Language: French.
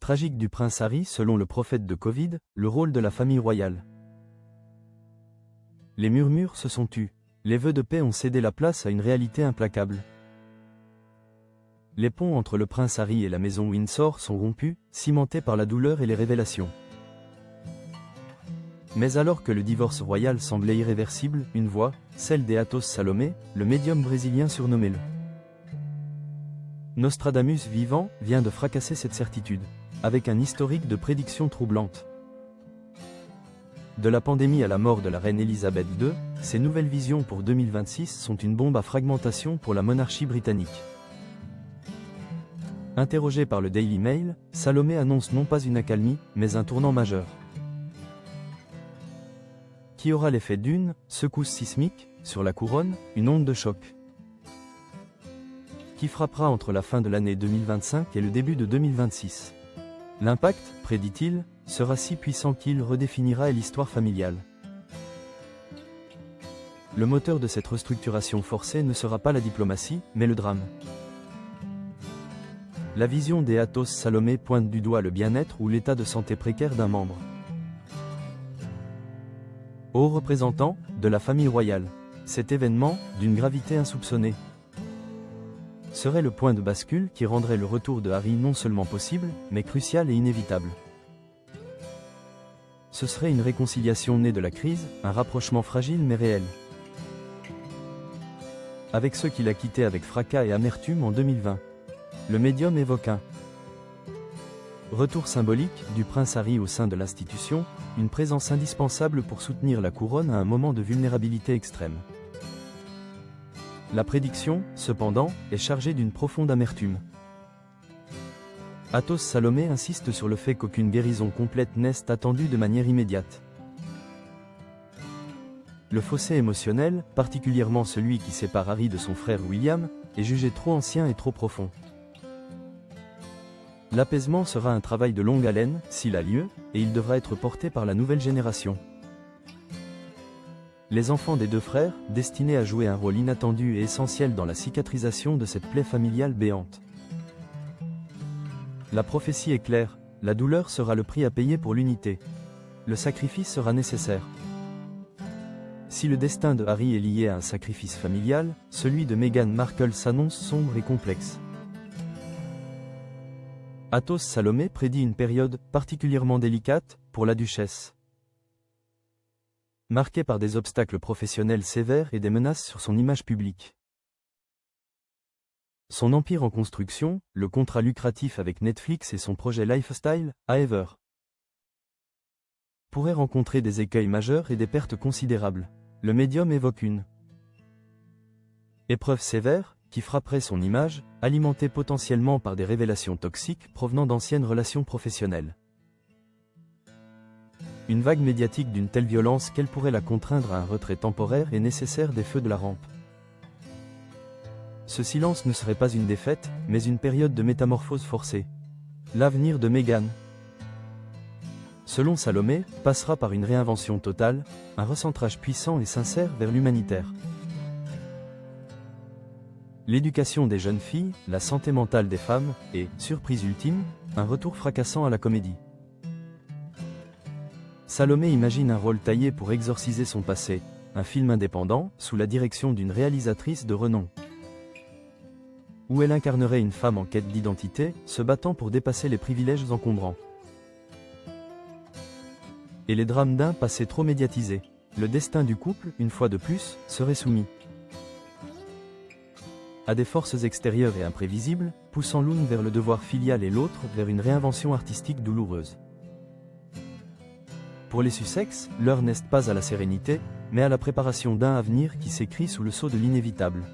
Tragique du prince Harry selon le prophète de Covid, le rôle de la famille royale. Les murmures se sont tus. Les vœux de paix ont cédé la place à une réalité implacable. Les ponts entre le prince Harry et la maison Windsor sont rompus, cimentés par la douleur et les révélations. Mais alors que le divorce royal semblait irréversible, une voix, celle d'Eatos Salomé, le médium brésilien surnommé le Nostradamus vivant, vient de fracasser cette certitude, avec un historique de prédictions troublantes. De la pandémie à la mort de la reine Elisabeth II, ces nouvelles visions pour 2026 sont une bombe à fragmentation pour la monarchie britannique. Interrogé par le Daily Mail, Salomé annonce non pas une accalmie, mais un tournant majeur. Qui aura l'effet d'une secousse sismique sur la couronne, une onde de choc qui frappera entre la fin de l'année 2025 et le début de 2026. L'impact, prédit-il, sera si puissant qu'il redéfinira l'histoire familiale. Le moteur de cette restructuration forcée ne sera pas la diplomatie, mais le drame. La vision d'Eatos Salomé pointe du doigt le bien-être ou l'état de santé précaire d'un membre. Haut représentant de la famille royale, cet événement, d'une gravité insoupçonnée, serait le point de bascule qui rendrait le retour de Harry non seulement possible, mais crucial et inévitable. Ce serait une réconciliation née de la crise, un rapprochement fragile mais réel. Avec ceux qu'il a quittés avec fracas et amertume en 2020. Le médium évoque un retour symbolique du prince Harry au sein de l'institution, une présence indispensable pour soutenir la couronne à un moment de vulnérabilité extrême. La prédiction, cependant, est chargée d'une profonde amertume. Athos Salomé insiste sur le fait qu'aucune guérison complète n'est attendue de manière immédiate. Le fossé émotionnel, particulièrement celui qui sépare Harry de son frère William, est jugé trop ancien et trop profond. L'apaisement sera un travail de longue haleine, s'il a lieu, et il devra être porté par la nouvelle génération. Les enfants des deux frères, destinés à jouer un rôle inattendu et essentiel dans la cicatrisation de cette plaie familiale béante. La prophétie est claire, la douleur sera le prix à payer pour l'unité. Le sacrifice sera nécessaire. Si le destin de Harry est lié à un sacrifice familial, celui de Meghan Markle s'annonce sombre et complexe. Athos Salomé prédit une période particulièrement délicate pour la duchesse, marquée par des obstacles professionnels sévères et des menaces sur son image publique. Son empire en construction, le contrat lucratif avec Netflix et son projet Lifestyle, Ever, pourrait rencontrer des écueils majeurs et des pertes considérables. Le médium évoque une épreuve sévère, qui frapperait son image, alimentée potentiellement par des révélations toxiques provenant d'anciennes relations professionnelles. Une vague médiatique d'une telle violence qu'elle pourrait la contraindre à un retrait temporaire et nécessaire des feux de la rampe. Ce silence ne serait pas une défaite, mais une période de métamorphose forcée. L'avenir de Meghan, selon Salomé, passera par une réinvention totale, un recentrage puissant et sincère vers l'humanitaire. L'éducation des jeunes filles, la santé mentale des femmes, et, surprise ultime, un retour fracassant à la comédie. Salomé imagine un rôle taillé pour exorciser son passé, un film indépendant, sous la direction d'une réalisatrice de renom, où elle incarnerait une femme en quête d'identité, se battant pour dépasser les privilèges encombrants et les drames d'un passé trop médiatisé. Le destin du couple, une fois de plus, serait soumis à des forces extérieures et imprévisibles, poussant l'une vers le devoir filial et l'autre vers une réinvention artistique douloureuse. Pour les Sussex, l'heure n'est pas à la sérénité, mais à la préparation d'un avenir qui s'écrit sous le sceau de l'inévitable.